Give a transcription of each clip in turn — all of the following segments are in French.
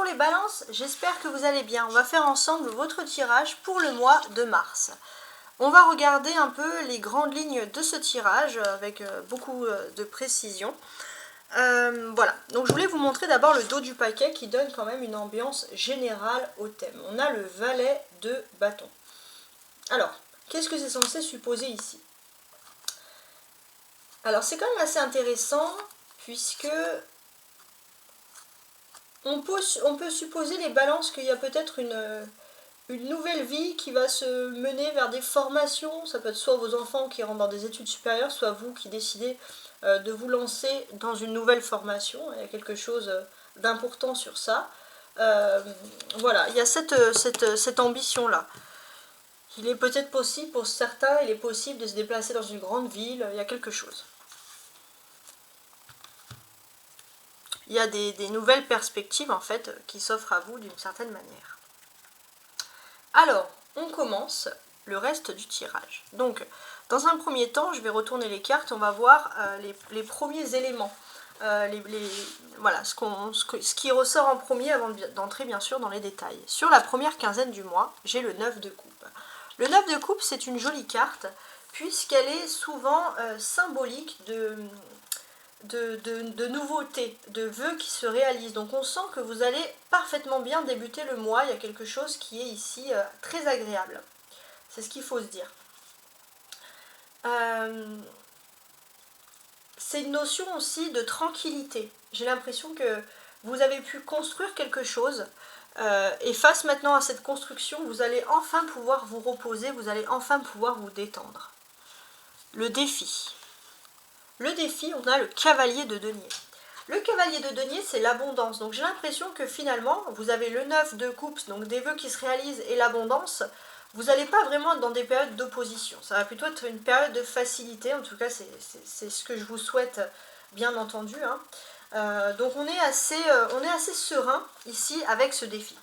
les balances, j'espère que vous allez bien. On va faire ensemble votre tirage pour le mois de mars. On va regarder un peu les grandes lignes de ce tirage avec beaucoup de précision. Voilà, donc je voulais vous montrer d'abord le dos du paquet qui donne quand même une ambiance générale au thème. On a le valet de bâton. Alors, qu'est-ce que c'est censé supposer ici? Alors c'est quand même assez intéressant puisque on peut supposer les balances qu'il y a peut-être une nouvelle vie qui va se mener vers des formations. Ça peut être soit vos enfants qui rentrent dans des études supérieures, soit vous qui décidez de vous lancer dans une nouvelle formation. Il y a quelque chose d'important sur ça. Voilà, il y a cette ambition-là. Il est peut-être possible, pour certains, il est possible de se déplacer dans une grande ville. Il y a quelque chose. Il y a des nouvelles perspectives en fait qui s'offrent à vous d'une certaine manière. Alors, on commence le reste du tirage. Donc, dans un premier temps, je vais retourner les cartes, on va voir les premiers éléments. Voilà, ce qui ressort en premier avant d'entrer bien sûr dans les détails. Sur la première quinzaine du mois, j'ai le 9 de coupe. Le 9 de coupe, c'est une jolie carte, puisqu'elle est souvent symbolique de nouveautés, de vœux qui se réalisent. Donc on sent que vous allez parfaitement bien débuter le mois. Il y a quelque chose qui est ici très agréable. C'est ce qu'il faut se dire. C'est une notion aussi de tranquillité. J'ai l'impression que vous avez pu construire quelque chose et face maintenant à cette construction, vous allez enfin pouvoir vous reposer, vous allez enfin pouvoir vous détendre. Le défi. Le défi, on a le cavalier de denier. Le cavalier de denier, c'est l'abondance. Donc j'ai l'impression que finalement, vous avez le 9 de coupe, donc des vœux qui se réalisent et l'abondance. Vous n'allez pas vraiment être dans des périodes d'opposition. Ça va plutôt être une période de facilité. En tout cas, c'est ce que je vous souhaite, bien entendu. Hein. Donc on est assez serein ici avec ce défi.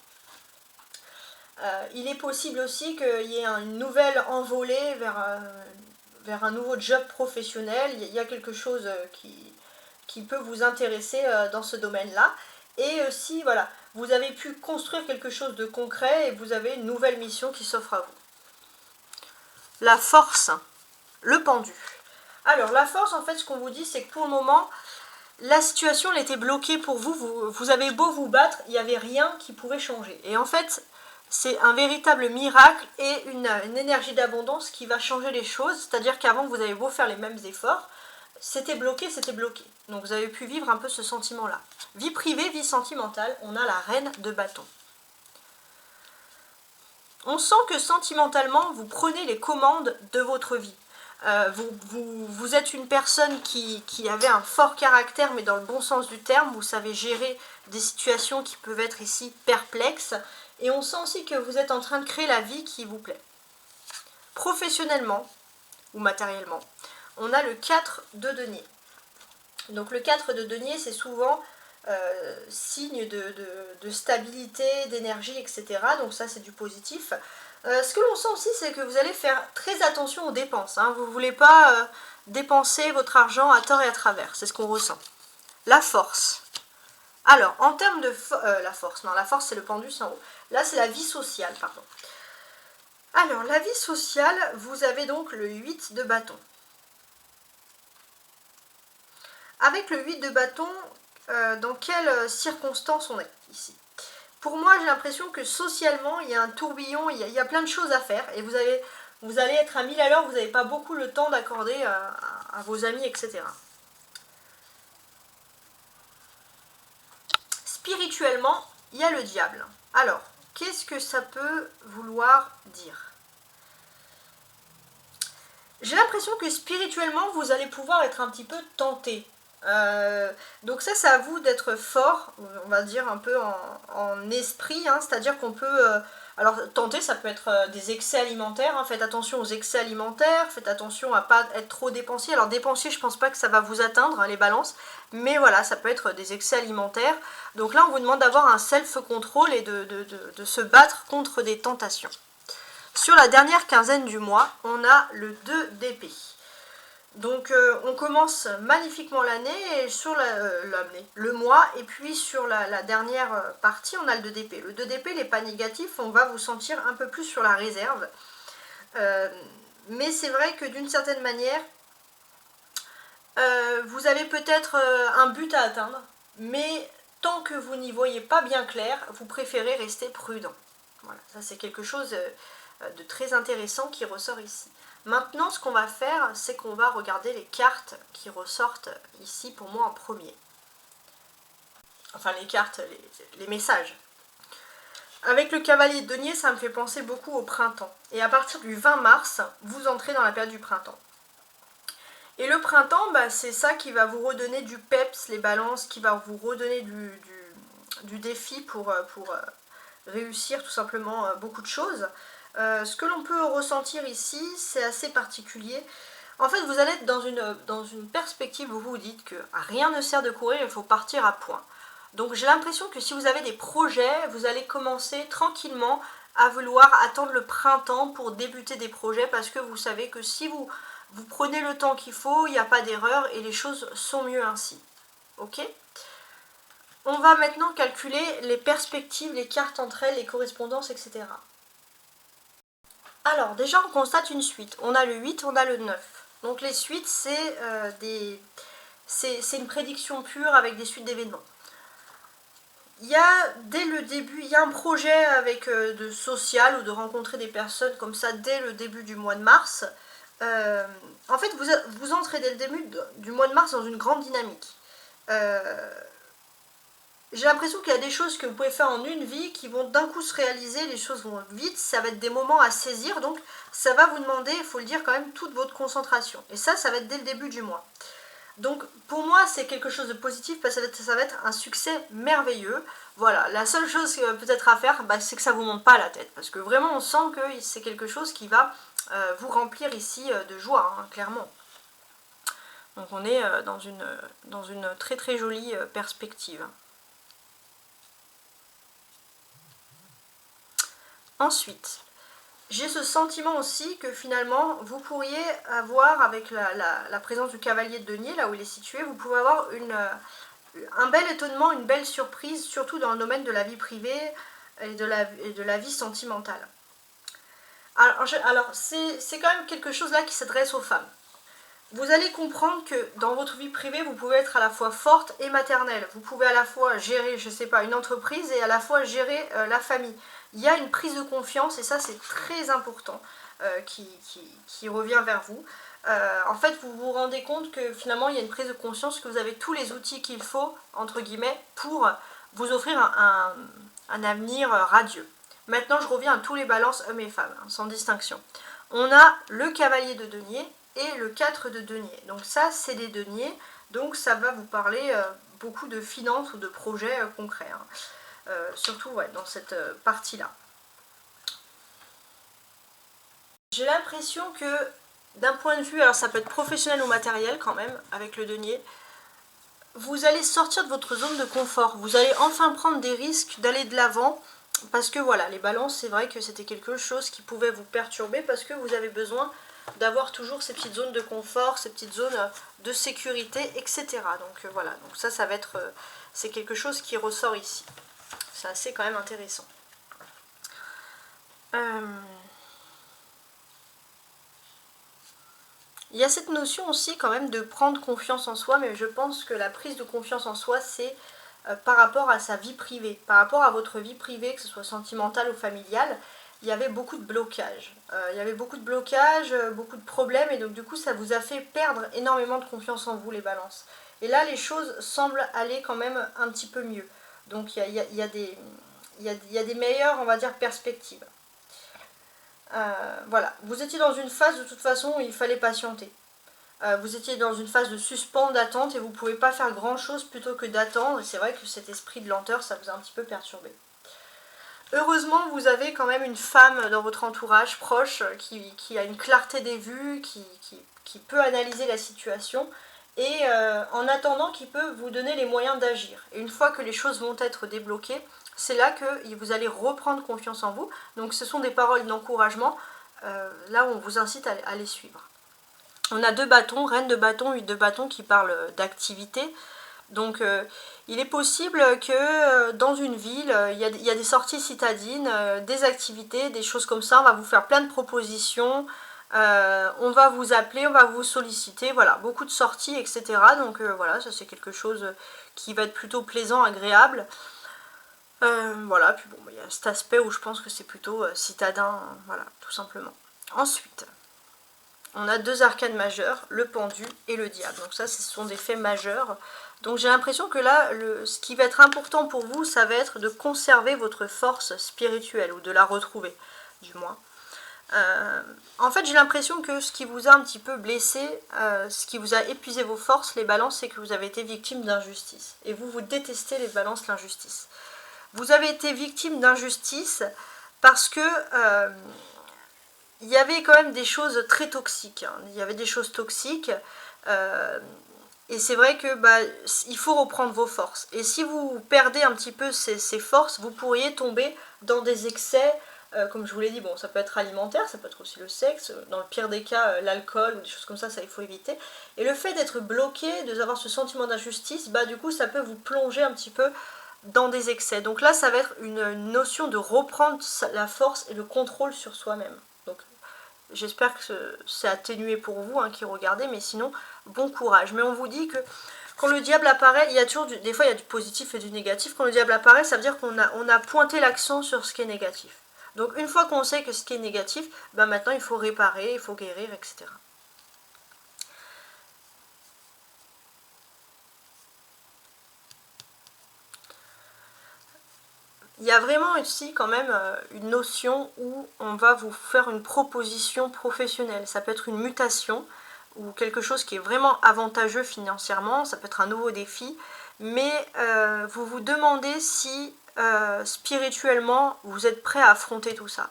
Il est possible aussi qu'il y ait une nouvelle envolée vers un nouveau job professionnel. Il y a quelque chose qui peut vous intéresser dans ce domaine-là. Et aussi, voilà, vous avez pu construire quelque chose de concret et vous avez une nouvelle mission qui s'offre à vous. La force, le pendu. Alors, la force, en fait, ce qu'on vous dit, c'est que pour le moment, la situation, elle était bloquée pour vous. Vous avez beau vous battre, il n'y avait rien qui pouvait changer. Et en fait, c'est un véritable miracle et une énergie d'abondance qui va changer les choses. C'est-à-dire qu'avant, vous avez beau faire les mêmes efforts, c'était bloqué, c'était bloqué. Donc vous avez pu vivre un peu ce sentiment-là. Vie privée, vie sentimentale, on a la reine de bâton. On sent que sentimentalement, vous prenez les commandes de votre vie. Vous êtes une personne qui avait un fort caractère, mais dans le bon sens du terme. Vous savez gérer des situations qui peuvent être ici perplexes. Et on sent aussi que vous êtes en train de créer la vie qui vous plaît. Professionnellement ou matériellement, on a le 4 de denier. Donc le 4 de denier, c'est souvent signe de stabilité, d'énergie, etc. Donc ça, c'est du positif. Ce que l'on sent aussi, c'est que vous allez faire très attention aux dépenses. Hein. Vous ne voulez pas dépenser votre argent à tort et à travers. C'est ce qu'on ressent. La force. Alors, en termes de... la force, non, la force, c'est le pendu, c'est en haut. Là, c'est la vie sociale, pardon. Alors, la vie sociale, vous avez donc le 8 de bâton. Avec le 8 de bâton, dans quelles circonstances on est ici? Pour moi, j'ai l'impression que socialement, il y a un tourbillon, il y a plein de choses à faire. Et vous allez être à 1000 à l'heure, vous n'avez pas beaucoup le temps d'accorder à vos amis, etc. Spirituellement, il y a le diable. Alors, qu'est-ce que ça peut vouloir dire? J'ai l'impression que spirituellement, vous allez pouvoir être un petit peu tenté. Donc ça, c'est à vous d'être fort, on va dire un peu en esprit, hein, c'est-à-dire qu'on peut... alors tenter, ça peut être des excès alimentaires, hein, faites attention aux excès alimentaires, faites attention à ne pas être trop dépensier. Alors dépensier, je pense pas que ça va vous atteindre, hein, les balances, mais voilà, ça peut être des excès alimentaires. Donc là, on vous demande d'avoir un self-control et de se battre contre des tentations. Sur la dernière quinzaine du mois, on a le 2 d'épée. Donc on commence magnifiquement l'année, sur le mois, et puis sur la dernière partie, on a le 2 d'épée. Le 2 d'épée n'est pas négatif, on va vous sentir un peu plus sur la réserve. Mais c'est vrai que d'une certaine manière, vous avez peut-être un but à atteindre, mais tant que vous n'y voyez pas bien clair, vous préférez rester prudent. Voilà, ça c'est quelque chose de très intéressant qui ressort ici. Maintenant, ce qu'on va faire, c'est qu'on va regarder les cartes qui ressortent ici pour moi en premier. Enfin, les cartes, les messages. Avec le cavalier de denier, ça me fait penser beaucoup au printemps. Et à partir du 20 mars, vous entrez dans la période du printemps. Et le printemps, bah, c'est ça qui va vous redonner du peps, les balances, qui va vous redonner du défi pour réussir tout simplement beaucoup de choses. Ce que l'on peut ressentir ici, c'est assez particulier. En fait, vous allez être dans une perspective où vous vous dites que rien ne sert de courir, il faut partir à point. Donc j'ai l'impression que si vous avez des projets, vous allez commencer tranquillement à vouloir attendre le printemps pour débuter des projets, parce que vous savez que si vous prenez le temps qu'il faut, il n'y a pas d'erreur et les choses sont mieux ainsi. Ok ? On va maintenant calculer les perspectives, les cartes entre elles, les correspondances, etc. Alors, déjà, on constate une suite. On a le 8, on a le 9. Donc, les suites, c'est une prédiction pure avec des suites d'événements. Il y a, dès le début, il y a un projet avec de social ou de rencontrer des personnes comme ça dès le début du mois de mars. En fait, vous entrez dès le début du mois de mars dans une grande dynamique. J'ai l'impression qu'il y a des choses que vous pouvez faire en une vie qui vont d'un coup se réaliser, les choses vont vite, ça va être des moments à saisir, donc ça va vous demander, il faut le dire quand même, toute votre concentration. Et ça va être dès le début du mois. Donc pour moi c'est quelque chose de positif parce que ça va être un succès merveilleux. Voilà, la seule chose peut-être à faire, bah, c'est que ça ne vous monte pas à la tête. Parce que vraiment on sent que c'est quelque chose qui va vous remplir ici de joie, hein, clairement. Donc on est dans une très très jolie perspective. Ensuite, j'ai ce sentiment aussi que finalement, vous pourriez avoir, avec la présence du cavalier de denier, là où il est situé, vous pouvez avoir un bel étonnement, une belle surprise, surtout dans le domaine de la vie privée et de la vie sentimentale. Alors c'est quand même quelque chose là qui s'adresse aux femmes. Vous allez comprendre que dans votre vie privée, vous pouvez être à la fois forte et maternelle. Vous pouvez à la fois gérer, je sais pas, une entreprise et à la fois gérer la famille. Il y a une prise de confiance et ça c'est très important qui revient vers vous. En fait, vous vous rendez compte que finalement il y a une prise de conscience que vous avez tous les outils qu'il faut, entre guillemets, pour vous offrir un avenir radieux. Maintenant, je reviens à tous les balances hommes et femmes, hein, sans distinction. On a le cavalier de denier et le 4 de denier. Donc ça, c'est des deniers, donc ça va vous parler beaucoup de finances ou de projets concrets. Hein. Surtout ouais, dans cette partie-là. J'ai l'impression que d'un point de vue, alors ça peut être professionnel ou matériel quand même, avec le denier, vous allez sortir de votre zone de confort. Vous allez enfin prendre des risques d'aller de l'avant. Parce que voilà, les balances, c'est vrai que c'était quelque chose qui pouvait vous perturber parce que vous avez besoin d'avoir toujours ces petites zones de confort, ces petites zones de sécurité, etc. Donc voilà, donc ça va être, c'est quelque chose qui ressort ici. C'est assez quand même intéressant. Il y a cette notion aussi quand même de prendre confiance en soi, mais je pense que la prise de confiance en soi, c'est par rapport à sa vie privée, par rapport à votre vie privée, que ce soit sentimentale ou familiale. Il y avait beaucoup de blocages. Beaucoup de problèmes, et donc du coup ça vous a fait perdre énormément de confiance en vous, les balances. Et là les choses semblent aller quand même un petit peu mieux. Donc il y a des meilleures, on va dire, perspectives. Voilà, vous étiez dans une phase de toute façon où il fallait patienter. Vous étiez dans une phase de suspens, d'attente, et vous ne pouvez pas faire grand chose plutôt que d'attendre, et c'est vrai que cet esprit de lenteur, ça vous a un petit peu perturbé. Heureusement, vous avez quand même une femme dans votre entourage proche qui a une clarté des vues, qui peut analyser la situation, et en attendant, qui peut vous donner les moyens d'agir. Et une fois que les choses vont être débloquées, c'est là que vous allez reprendre confiance en vous. Donc ce sont des paroles d'encouragement, là où on vous incite à les suivre. On a 2 bâtons, reine de bâton, 8 de bâton qui parlent d'activité. Donc il est possible que dans une ville, il y a des sorties citadines, des activités, des choses comme ça. On va vous faire plein de propositions, on va vous appeler, on va vous solliciter, voilà, beaucoup de sorties, etc. Donc voilà, ça c'est quelque chose qui va être plutôt plaisant, agréable. Voilà, puis bon, il y a cet aspect où je pense que c'est plutôt citadin, voilà, tout simplement. Ensuite, on a 2 arcanes majeures, le pendu et le diable. Donc ça, ce sont des faits majeurs. Donc j'ai l'impression que là, ce qui va être important pour vous, ça va être de conserver votre force spirituelle, ou de la retrouver, du moins. En fait, j'ai l'impression que ce qui vous a un petit peu blessé, ce qui vous a épuisé vos forces, les balances, c'est que vous avez été victime d'injustice. Et vous détestez les balances, l'injustice. Vous avez été victime d'injustice parce que il y avait quand même des choses très toxiques. Hein. Il y avait des choses toxiques. Et c'est vrai que il faut reprendre vos forces. Et si vous perdez un petit peu ces forces, vous pourriez tomber dans des excès. Comme je vous l'ai dit, bon, ça peut être alimentaire, ça peut être aussi le sexe. Dans le pire des cas, l'alcool ou des choses comme ça il faut éviter. Et le fait d'être bloqué, d'avoir ce sentiment d'injustice, du coup, ça peut vous plonger un petit peu dans des excès. Donc là, ça va être une notion de reprendre la force et le contrôle sur soi-même. Donc j'espère que c'est atténué pour vous qui regardez, mais sinon, bon courage. Mais on vous dit que quand le diable apparaît, il y a toujours des fois il y a du positif et du négatif. Quand le diable apparaît, ça veut dire qu'on a pointé l'accent sur ce qui est négatif. Donc une fois qu'on sait que ce qui est négatif, maintenant il faut réparer, il faut guérir, etc. Il y a vraiment ici quand même une notion où on va vous faire une proposition professionnelle. Ça peut être une mutation ou quelque chose qui est vraiment avantageux financièrement, ça peut être un nouveau défi, mais vous vous demandez si spirituellement vous êtes prêt à affronter tout ça.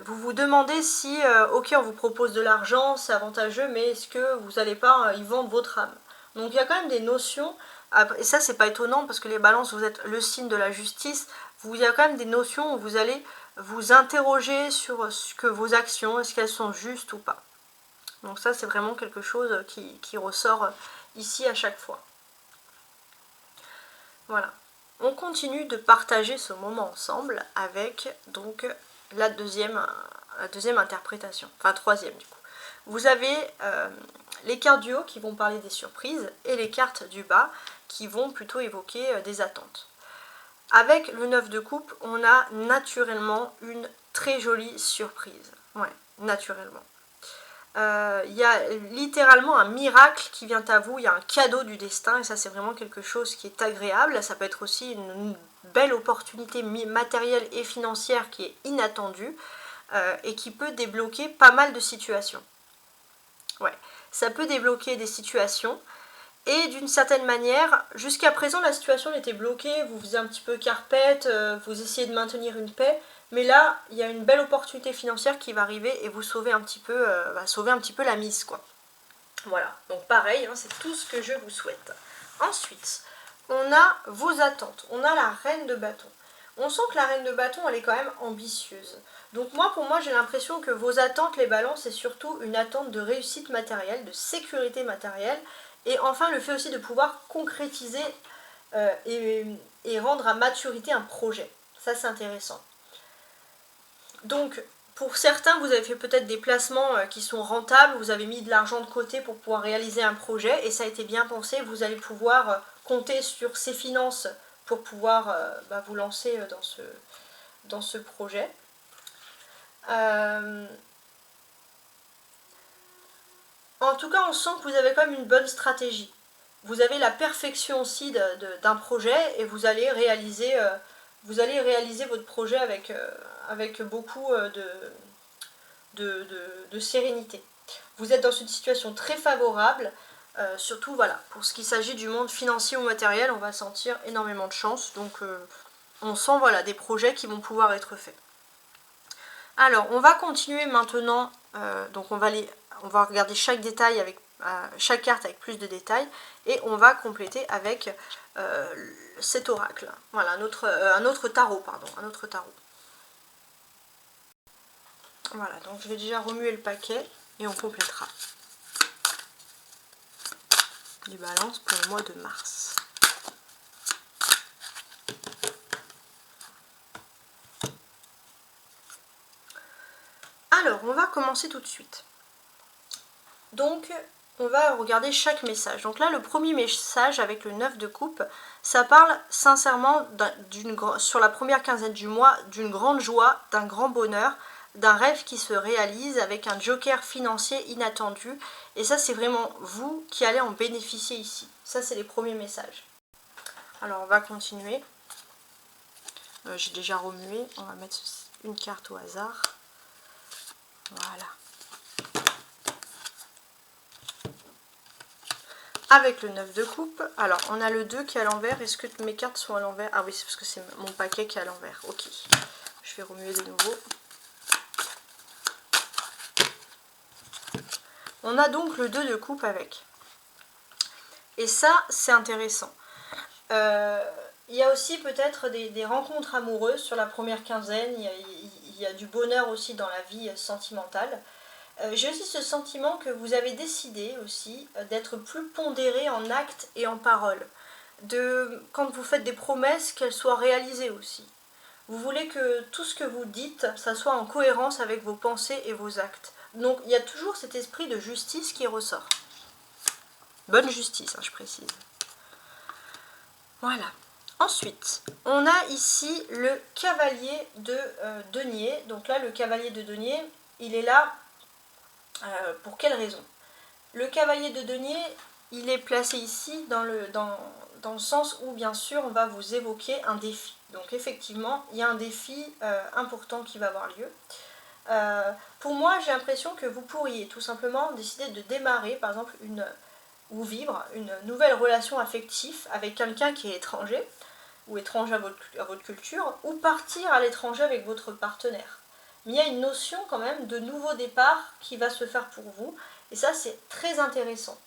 Vous vous demandez si, ok, on vous propose de l'argent, c'est avantageux, mais est-ce que vous n'allez pas y vendre votre âme? Donc il y a quand même des notions, et ça c'est pas étonnant parce que les balances, vous êtes le signe de la justice, il y a quand même des notions où vous allez vous interroger sur ce que vos actions, est-ce qu'elles sont justes ou pas. Donc ça c'est vraiment quelque chose qui ressort ici à chaque fois. Voilà. On continue de partager ce moment ensemble avec donc la deuxième interprétation, enfin troisième du coup. Vous avez les cartes du haut qui vont parler des surprises et les cartes du bas qui vont plutôt évoquer des attentes. Avec le 9 de coupe, on a naturellement une très jolie surprise. Ouais, naturellement. Il y a littéralement un miracle qui vient à vous, il y a un cadeau du destin et ça c'est vraiment quelque chose qui est agréable. Ça peut être aussi une belle opportunité matérielle et financière qui est inattendue et qui peut débloquer pas mal de situations. Ouais, ça peut débloquer des situations et d'une certaine manière, jusqu'à présent la situation était bloquée, vous faisiez un petit peu carpette, vous essayez de maintenir une paix, mais là il y a une belle opportunité financière qui va arriver et vous sauver un petit peu, la mise quoi. Voilà, donc pareil, c'est tout ce que je vous souhaite. Ensuite, on a vos attentes, on a la reine de bâton. On sent que la reine de bâton elle est quand même ambitieuse. Donc pour moi j'ai l'impression que vos attentes, les balances, c'est surtout une attente de réussite matérielle, de sécurité matérielle, et enfin le fait aussi de pouvoir concrétiser et rendre à maturité un projet. Ça c'est intéressant. Donc pour certains vous avez fait peut-être des placements qui sont rentables, vous avez mis de l'argent de côté pour pouvoir réaliser un projet et ça a été bien pensé, vous allez pouvoir compter sur ces finances pour pouvoir vous lancer dans ce projet. En tout cas, on sent que vous avez quand même une bonne stratégie. Vous avez la perfection aussi d'un projet et vous allez réaliser votre projet avec beaucoup de sérénité. Vous êtes dans une situation très favorable, surtout voilà, pour ce qui s'agit du monde financier ou matériel, on va sentir énormément de chance. Donc on sent voilà, des projets qui vont pouvoir être faits. Alors, on va continuer maintenant, donc on va regarder chaque détail avec chaque carte avec plus de détails et on va compléter avec cet oracle. Voilà, un autre tarot, pardon, un autre tarot. Voilà, donc je vais déjà remuer le paquet et on complétera. les balances pour le mois de mars. Alors, on va commencer tout de suite. Donc, on va regarder chaque message. Donc là, le premier message avec le 9 de coupe, ça parle sincèrement sur la première quinzaine du mois d'une grande joie, d'un grand bonheur, d'un rêve qui se réalise avec un joker financier inattendu. Et ça, c'est vraiment vous qui allez en bénéficier ici. Ça, c'est les premiers messages. Alors, on va continuer. J'ai déjà remué. On va mettre une carte au hasard. Voilà. Avec le 9 de coupe, alors on a le 2 qui est à l'envers. Est-ce que mes cartes sont à l'envers? Ah oui, c'est parce que c'est mon paquet qui est à l'envers. Ok, je vais remuer de nouveau. On a donc le 2 de coupe avec. Et ça, c'est intéressant. Il y a aussi peut-être des rencontres amoureuses sur la première quinzaine. Il y a du bonheur aussi dans la vie sentimentale. J'ai aussi ce sentiment que vous avez décidé aussi d'être plus pondéré en actes et en paroles. Quand vous faites des promesses, qu'elles soient réalisées aussi. Vous voulez que tout ce que vous dites, ça soit en cohérence avec vos pensées et vos actes. Donc il y a toujours cet esprit de justice qui ressort. Bonne justice, hein, je précise. Voilà. Ensuite, on a ici le cavalier de denier. Donc là, le cavalier de denier, il est là pour quelle raison? Le cavalier de denier, il est placé ici dans le sens où, bien sûr, on va vous évoquer un défi. Donc effectivement, il y a un défi important qui va avoir lieu. Pour moi, j'ai l'impression que vous pourriez tout simplement décider de démarrer, par exemple, ou vivre une nouvelle relation affective avec quelqu'un qui est étranger, ou étranger à votre culture, ou partir à l'étranger avec votre partenaire. Mais il y a une notion quand même de nouveau départ qui va se faire pour vous, et ça c'est très intéressant.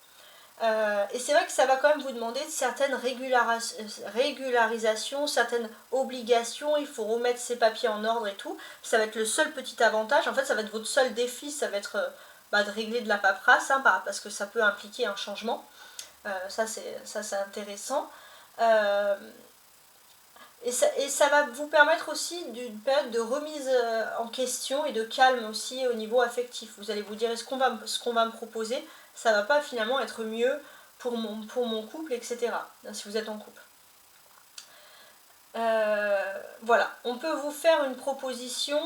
Et c'est vrai que ça va quand même vous demander certaines régularisations, certaines obligations, il faut remettre ses papiers en ordre et tout. Ça va être le seul petit avantage, en fait ça va être votre seul défi, ça va être de régler de la paperasse, hein, parce que ça peut impliquer un changement. Ça c'est intéressant. Et ça va vous permettre aussi d'une période de remise en question et de calme aussi au niveau affectif. Vous allez vous dire, est-ce qu'on va me proposer, ça va pas finalement être mieux pour mon couple, etc. Si vous êtes en couple. Voilà, on peut vous faire une proposition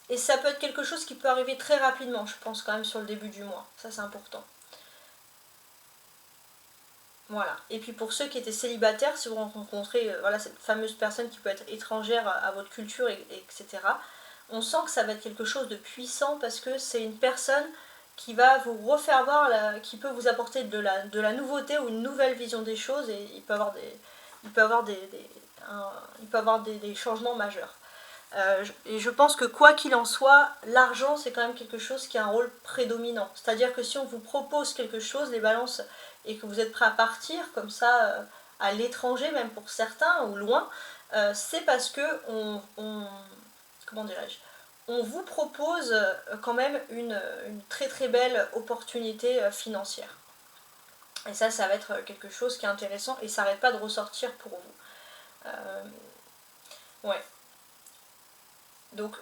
et ça peut être quelque chose qui peut arriver très rapidement, je pense quand même sur le début du mois. Ça c'est important. Voilà. Et puis pour ceux qui étaient célibataires, si vous rencontrez cette fameuse personne qui peut être étrangère à votre culture, etc., on sent que ça va être quelque chose de puissant parce que c'est une personne qui va vous refaire voir, qui peut vous apporter de la nouveauté ou une nouvelle vision des choses, et il peut avoir des changements majeurs. Et je pense que quoi qu'il en soit, l'argent c'est quand même quelque chose qui a un rôle prédominant. C'est-à-dire que si on vous propose quelque chose, les balances, et que vous êtes prêt à partir comme ça à l'étranger, même pour certains, ou loin, c'est parce que on vous propose quand même une très très belle opportunité financière. Et ça va être quelque chose qui est intéressant et ça n'arrête pas de ressortir pour vous. Ouais. Donc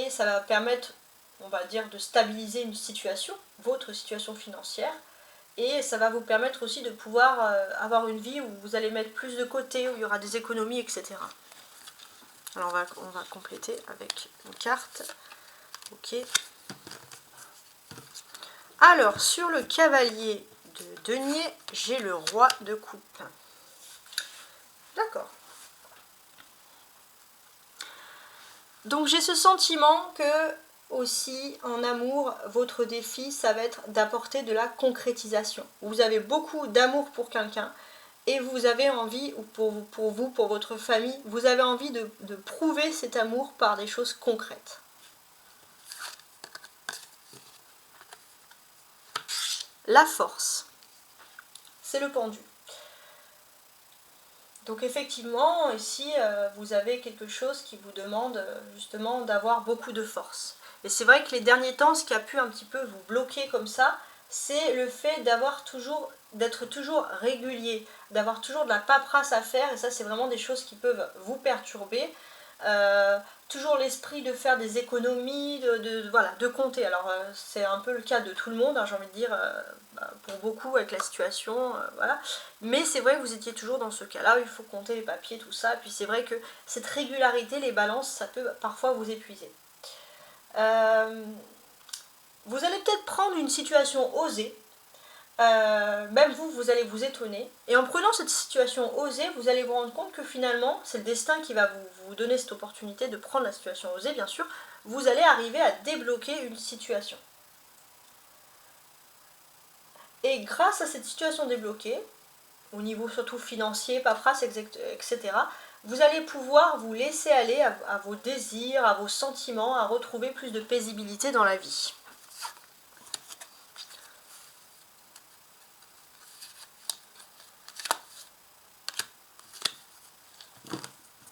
ça va permettre, on va dire, de stabiliser une situation, votre situation financière, et ça va vous permettre aussi de pouvoir avoir une vie où vous allez mettre plus de côté, où il y aura des économies, etc. Alors on va compléter avec une carte. Ok. Alors sur le cavalier de denier, j'ai le roi de coupe. D'accord. Donc j'ai ce sentiment que aussi en amour, votre défi, ça va être d'apporter de la concrétisation. Vous avez beaucoup d'amour pour quelqu'un et vous avez envie, ou pour vous, pour votre famille, vous avez envie de prouver cet amour par des choses concrètes. La force, c'est le pendu. Donc effectivement, ici, vous avez quelque chose qui vous demande justement d'avoir beaucoup de force. Et c'est vrai que les derniers temps, ce qui a pu un petit peu vous bloquer comme ça, c'est le fait d'être toujours régulier, d'avoir toujours de la paperasse à faire, et ça c'est vraiment des choses qui peuvent vous perturber. Toujours l'esprit de faire des économies, voilà, de compter. Alors c'est un peu le cas de tout le monde, hein, j'ai envie de dire, pour beaucoup avec la situation, voilà. Mais c'est vrai que vous étiez toujours dans ce cas-là, où il faut compter les papiers, tout ça. Puis c'est vrai que cette régularité, les balances, ça peut parfois vous épuiser. Vous allez peut-être prendre une situation osée, même vous allez vous étonner. Et en prenant cette situation osée, vous allez vous rendre compte que finalement, c'est le destin qui va vous donner cette opportunité de prendre la situation osée, bien sûr. Vous allez arriver à débloquer une situation. Et grâce à cette situation débloquée, au niveau surtout financier, paperasse, etc., vous allez pouvoir vous laisser aller à vos désirs, à vos sentiments, à retrouver plus de paisibilité dans la vie.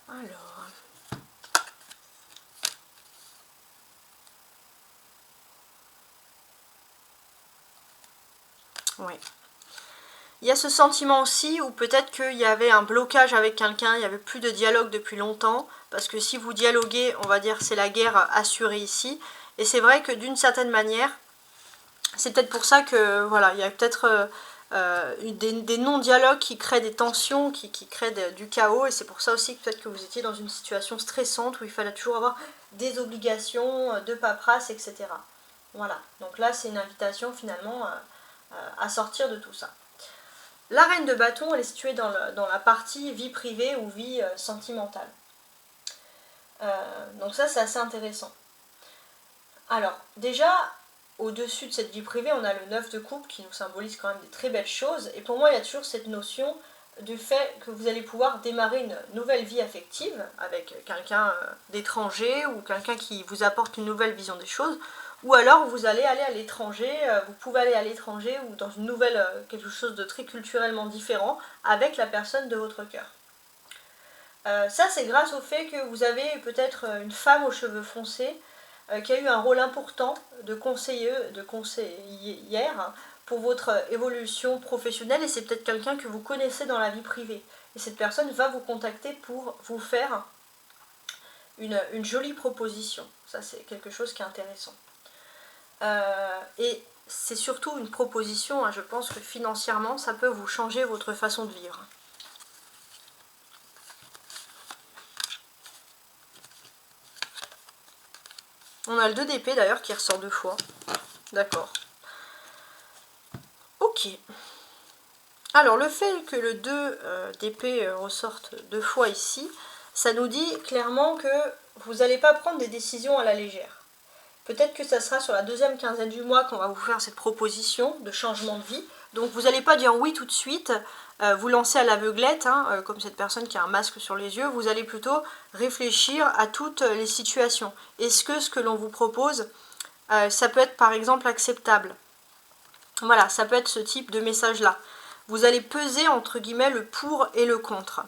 Alors... Oui. Il y a ce sentiment aussi où peut-être qu'il y avait un blocage avec quelqu'un, il n'y avait plus de dialogue depuis longtemps, parce que si vous dialoguez, on va dire c'est la guerre assurée ici, et c'est vrai que d'une certaine manière, c'est peut-être pour ça que voilà, il y a peut-être des non-dialogues qui créent des tensions, qui créent du chaos, et c'est pour ça aussi que peut-être que vous étiez dans une situation stressante où il fallait toujours avoir des obligations, de paperasse, etc. Voilà, donc là c'est une invitation finalement à sortir de tout ça. La reine de bâton, elle est située dans la partie vie privée ou vie sentimentale. Donc ça, c'est assez intéressant. Alors, déjà, au-dessus de cette vie privée, on a le 9 de coupe qui nous symbolise quand même des très belles choses. Et pour moi, il y a toujours cette notion du fait que vous allez pouvoir démarrer une nouvelle vie affective avec quelqu'un d'étranger ou quelqu'un qui vous apporte une nouvelle vision des choses. Ou alors vous allez aller à l'étranger, vous pouvez aller à l'étranger ou dans une nouvelle, quelque chose de très culturellement différent avec la personne de votre cœur. Ça c'est grâce au fait que vous avez peut-être une femme aux cheveux foncés qui a eu un rôle important de conseillère pour votre évolution professionnelle, et c'est peut-être quelqu'un que vous connaissez dans la vie privée. Et cette personne va vous contacter pour vous faire une jolie proposition. Ça c'est quelque chose qui est intéressant. Et c'est surtout une proposition, hein, je pense que financièrement, ça peut vous changer votre façon de vivre. On a le 2 d'épée d'ailleurs qui ressort 2 fois. D'accord. Ok. Alors le fait que le 2 d'épée ressorte 2 fois ici, ça nous dit clairement que vous n'allez pas prendre des décisions à la légère. Peut-être que ça sera sur la deuxième quinzaine du mois qu'on va vous faire cette proposition de changement de vie. Donc vous n'allez pas dire oui tout de suite, vous lancer à l'aveuglette, hein, comme cette personne qui a un masque sur les yeux. Vous allez plutôt réfléchir à toutes les situations. Est-ce que ce que l'on vous propose, ça peut être par exemple acceptable? Voilà, ça peut être ce type de message-là. Vous allez peser entre guillemets le pour et le contre.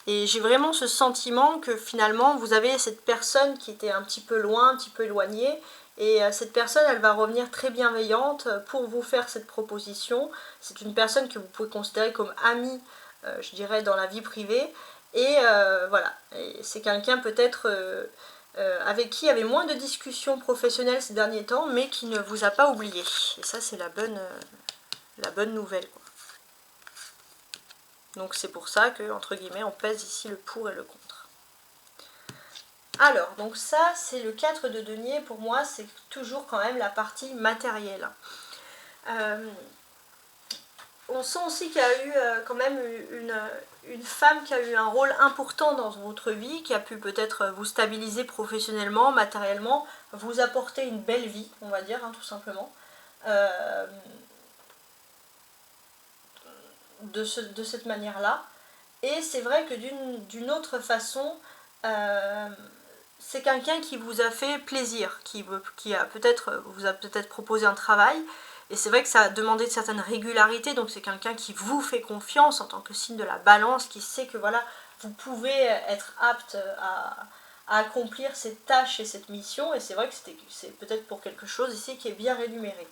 Et j'ai vraiment ce sentiment que finalement vous avez cette personne qui était un petit peu loin, un petit peu éloignée, et cette personne elle va revenir très bienveillante pour vous faire cette proposition. C'est une personne que vous pouvez considérer comme amie, je dirais, dans la vie privée, et voilà, c'est quelqu'un peut-être avec qui il y avait moins de discussions professionnelles ces derniers temps, mais qui ne vous a pas oublié. Et ça c'est la bonne nouvelle, quoi. Donc c'est pour ça que, entre guillemets, on pèse ici le pour et le contre. Alors, donc ça, c'est le 4 de denier. Pour moi, c'est toujours quand même la partie matérielle. On sent aussi qu'il y a eu quand même une femme qui a eu un rôle important dans votre vie, qui a pu peut-être vous stabiliser professionnellement, matériellement, vous apporter une belle vie, on va dire, hein, tout simplement. De cette manière-là. Et c'est vrai que d'une autre façon, c'est quelqu'un qui vous a fait plaisir, qui vous a peut-être proposé un travail, et c'est vrai que ça a demandé de certaines régularités, donc c'est quelqu'un qui vous fait confiance en tant que signe de la balance, qui sait que voilà, vous pouvez être apte à accomplir cette tâche et cette mission, et c'est vrai que c'est peut-être pour quelque chose ici qui est bien rémunéré.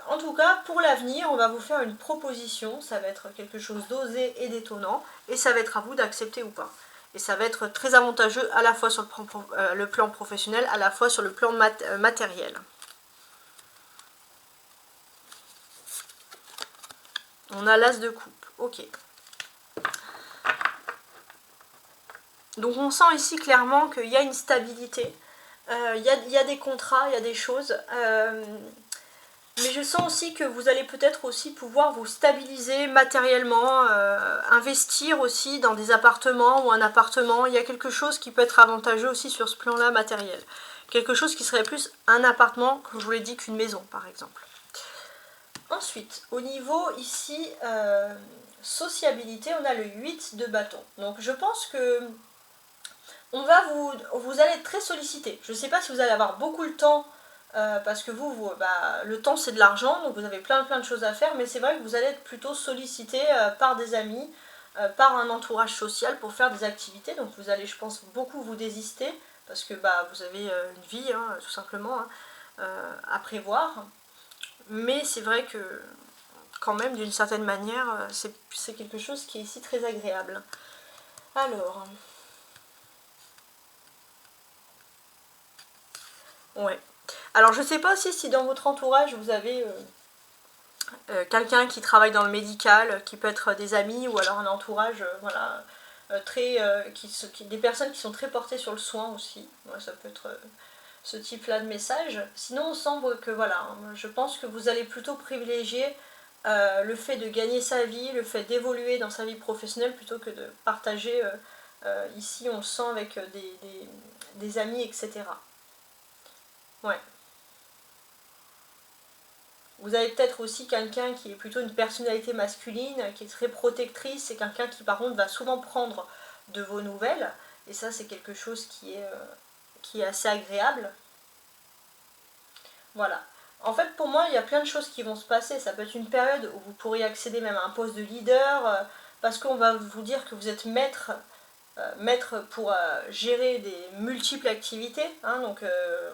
En tout cas, pour l'avenir, on va vous faire une proposition, ça va être quelque chose d'osé et d'étonnant, et ça va être à vous d'accepter ou pas. Et ça va être très avantageux à la fois sur le plan professionnel, à la fois sur le plan matériel. On a l'as de coupe, ok. Donc on sent ici clairement qu'il y a une stabilité, il y a des contrats, il y a des choses, mais je sens aussi que vous allez peut-être aussi pouvoir vous stabiliser matériellement, investir aussi dans des appartements ou un appartement. Il y a quelque chose qui peut être avantageux aussi sur ce plan-là matériel. Quelque chose qui serait plus un appartement, comme je vous l'ai dit, qu'une maison par exemple. Ensuite, au niveau ici, sociabilité, on a le 8 de bâton. Donc je pense que vous allez être très sollicité. Je ne sais pas si vous allez avoir beaucoup le temps, parce que le temps c'est de l'argent, donc vous avez plein de choses à faire, mais c'est vrai que vous allez être plutôt sollicité par des amis, par un entourage social pour faire des activités, donc vous allez, je pense, beaucoup vous désister, parce que vous avez une vie, hein, tout simplement, hein, à prévoir, mais c'est vrai que, quand même, d'une certaine manière, c'est quelque chose qui est ici très agréable. Alors... ouais. Alors je sais pas aussi si dans votre entourage vous avez quelqu'un qui travaille dans le médical, qui peut être des amis ou alors un entourage, voilà, des personnes qui sont très portées sur le soin aussi. Ouais, ça peut être ce type-là de message. Sinon on semble que voilà, je pense que vous allez plutôt privilégier le fait de gagner sa vie, le fait d'évoluer dans sa vie professionnelle plutôt que de partager, ici on le sent avec des amis, etc. Ouais. Vous avez peut-être aussi quelqu'un qui est plutôt une personnalité masculine, qui est très protectrice, c'est quelqu'un qui par contre va souvent prendre de vos nouvelles, et ça c'est quelque chose qui est assez agréable. Voilà. En fait pour moi il y a plein de choses qui vont se passer, ça peut être une période où vous pourriez accéder même à un poste de leader, parce qu'on va vous dire que vous êtes maître pour gérer des multiples activités, hein, donc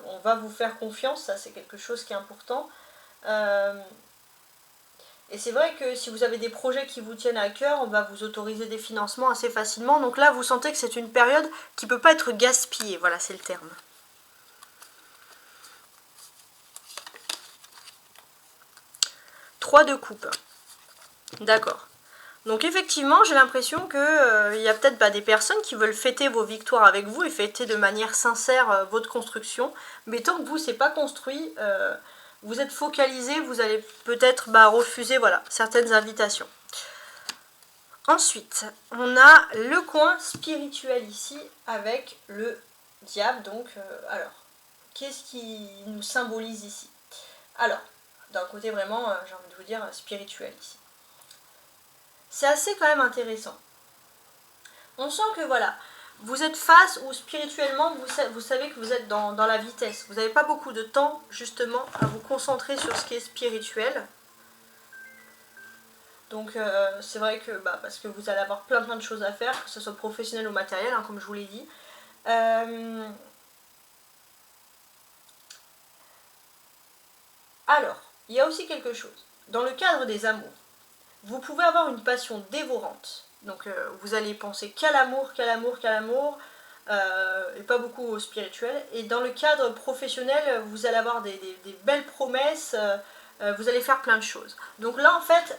on va vous faire confiance, ça c'est quelque chose qui est important. Et c'est vrai que si vous avez des projets qui vous tiennent à cœur, on va vous autoriser des financements assez facilement. Donc là, vous sentez que c'est une période qui ne peut pas être gaspillée. Voilà, c'est le terme. Trois de coupe. D'accord. Donc effectivement, j'ai l'impression qu'il y a peut-être des personnes qui veulent fêter vos victoires avec vous et fêter de manière sincère votre construction. Mais tant que vous, c'est pas construit, vous êtes focalisé, vous allez peut-être refuser certaines invitations. Ensuite, on a le coin spirituel ici avec le diable. Donc, alors, qu'est-ce qui nous symbolise ici? Alors, d'un côté vraiment, j'ai envie de vous dire, spirituel ici. C'est assez quand même intéressant. On sent que voilà, vous êtes face ou spirituellement, vous savez que vous êtes dans la vitesse. Vous n'avez pas beaucoup de temps justement à vous concentrer sur ce qui est spirituel. Donc c'est vrai que parce que vous allez avoir plein de choses à faire, que ce soit professionnel ou matériel, hein, comme je vous l'ai dit. Alors, il y a aussi quelque chose. Dans le cadre des amours, vous pouvez avoir une passion dévorante. Donc vous allez penser qu'à l'amour, et pas beaucoup au spirituel. Et dans le cadre professionnel, vous allez avoir des belles promesses, vous allez faire plein de choses. Donc là en fait,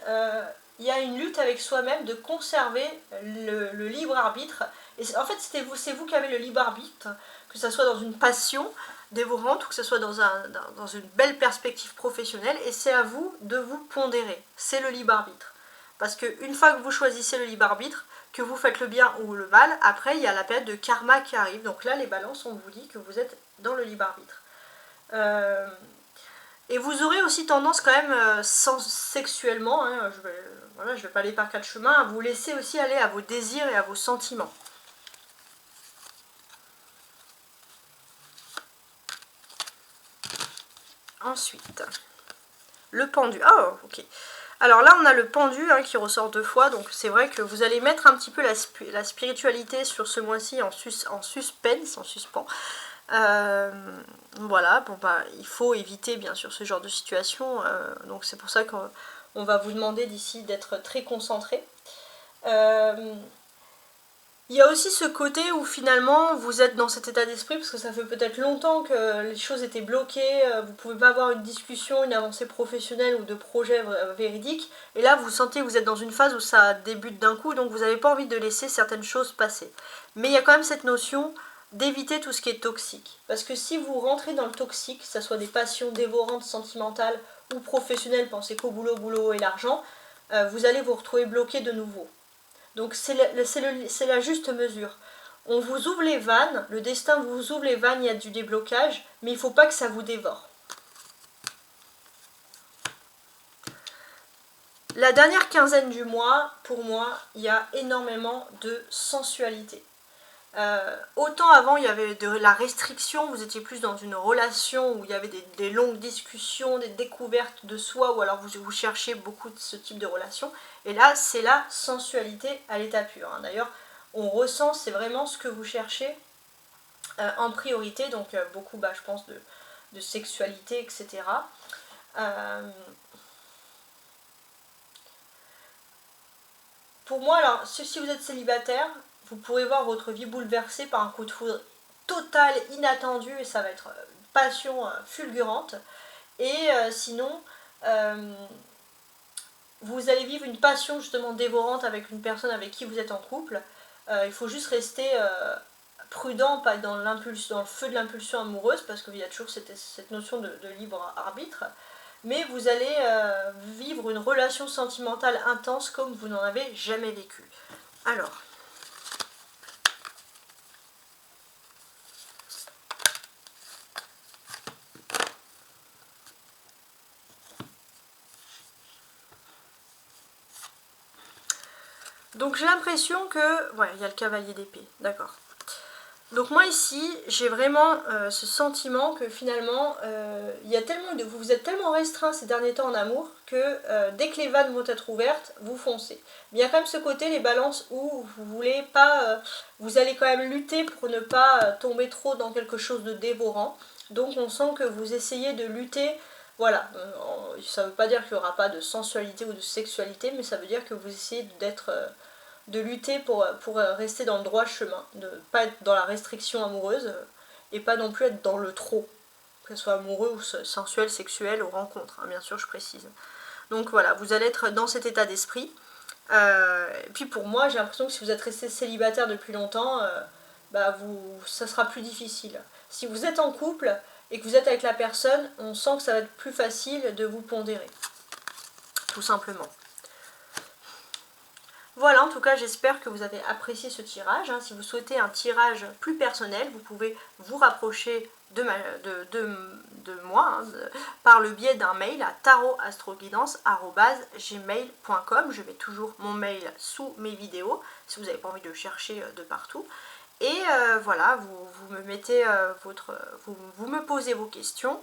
il y a une lutte avec soi-même de conserver le libre arbitre. Et en fait c'est vous qui avez le libre arbitre, que ce soit dans une passion dévorante ou que ce soit dans une belle perspective professionnelle, et c'est à vous de vous pondérer. C'est le libre arbitre. Parce qu'une fois que vous choisissez le libre arbitre, que vous faites le bien ou le mal, après il y a la période de karma qui arrive. Donc là les balances, on vous dit que vous êtes dans le libre arbitre. Et vous aurez aussi tendance quand même, sexuellement, hein, je vais pas aller par quatre chemins, à vous laisser aussi aller à vos désirs et à vos sentiments. Ensuite, le pendu. Oh, ok. Alors là, on a le pendu hein, qui ressort 2 fois, donc c'est vrai que vous allez mettre un petit peu la spiritualité sur ce mois-ci en suspense, en suspens. Voilà, bon bah il faut éviter bien sûr ce genre de situation, donc c'est pour ça qu'on va vous demander d'ici d'être très concentré. Il y a aussi ce côté où finalement vous êtes dans cet état d'esprit parce que ça fait peut-être longtemps que les choses étaient bloquées, vous pouvez pas avoir une discussion, une avancée professionnelle ou de projet véridique, et là vous sentez que vous êtes dans une phase où ça débute d'un coup, donc vous n'avez pas envie de laisser certaines choses passer. Mais il y a quand même cette notion d'éviter tout ce qui est toxique. Parce que si vous rentrez dans le toxique, que ce soit des passions dévorantes, sentimentales ou professionnelles, pensez qu'au boulot et l'argent, vous allez vous retrouver bloqué de nouveau. Donc c'est la juste mesure. On vous ouvre les vannes, le destin vous ouvre les vannes, il y a du déblocage, mais il ne faut pas que ça vous dévore. La dernière quinzaine du mois, pour moi, il y a énormément de sensualité. Autant avant il y avait de la restriction, vous étiez plus dans une relation où il y avait des longues discussions, des découvertes de soi, ou alors vous cherchez beaucoup de ce type de relation, et là c'est la sensualité à l'état pur, hein. D'ailleurs on ressent, c'est vraiment ce que vous cherchez en priorité, donc beaucoup je pense de sexualité, etc. Pour moi, alors si vous êtes célibataire, vous pourrez voir votre vie bouleversée par un coup de foudre total, inattendu, et ça va être une passion fulgurante. Et sinon, vous allez vivre une passion justement dévorante avec une personne avec qui vous êtes en couple. Il faut juste rester prudent, pas dans le feu de l'impulsion amoureuse, parce qu'il y a toujours cette notion de libre arbitre. Mais vous allez vivre une relation sentimentale intense comme vous n'en avez jamais vécu. Alors, donc j'ai l'impression que... Ouais, il y a le cavalier d'épée, d'accord. Donc moi ici, j'ai vraiment ce sentiment que finalement, il y a tellement vous êtes tellement restreint ces derniers temps en amour que dès que les vannes vont être ouvertes, vous foncez. Mais il y a quand même ce côté, les balances, où vous voulez pas, vous allez quand même lutter pour ne pas tomber trop dans quelque chose de dévorant. Donc on sent que vous essayez de lutter, voilà, ça ne veut pas dire qu'il n'y aura pas de sensualité ou de sexualité, mais ça veut dire que vous essayez de lutter pour rester dans le droit chemin, de ne pas être dans la restriction amoureuse et pas non plus être dans le trop, que ce soit amoureux ou sensuel, sexuel, aux rencontres, hein, bien sûr je précise. Donc voilà, vous allez être dans cet état d'esprit. Et puis pour moi, j'ai l'impression que si vous êtes resté célibataire depuis longtemps, ça sera plus difficile. Si vous êtes en couple et que vous êtes avec la personne, on sent que ça va être plus facile de vous pondérer, tout simplement. Voilà, en tout cas, j'espère que vous avez apprécié ce tirage. Hein. Si vous souhaitez un tirage plus personnel, vous pouvez vous rapprocher de moi par le biais d'un mail à tarotastroguidance@gmail.com. Je mets toujours mon mail sous mes vidéos, si vous n'avez pas envie de chercher de partout. Et voilà, vous me mettez vous me posez vos questions.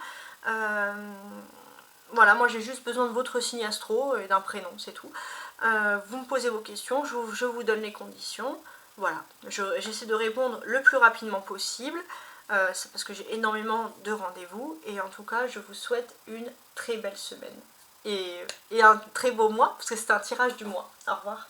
Voilà, moi j'ai juste besoin de votre signe astro et d'un prénom, c'est tout. Vous me posez vos questions, je vous donne les conditions. Voilà, j'essaie de répondre le plus rapidement possible. C'est parce que j'ai énormément de rendez-vous. Et en tout cas, je vous souhaite une très belle semaine. Et un très beau mois, parce que c'est un tirage du mois. Au revoir.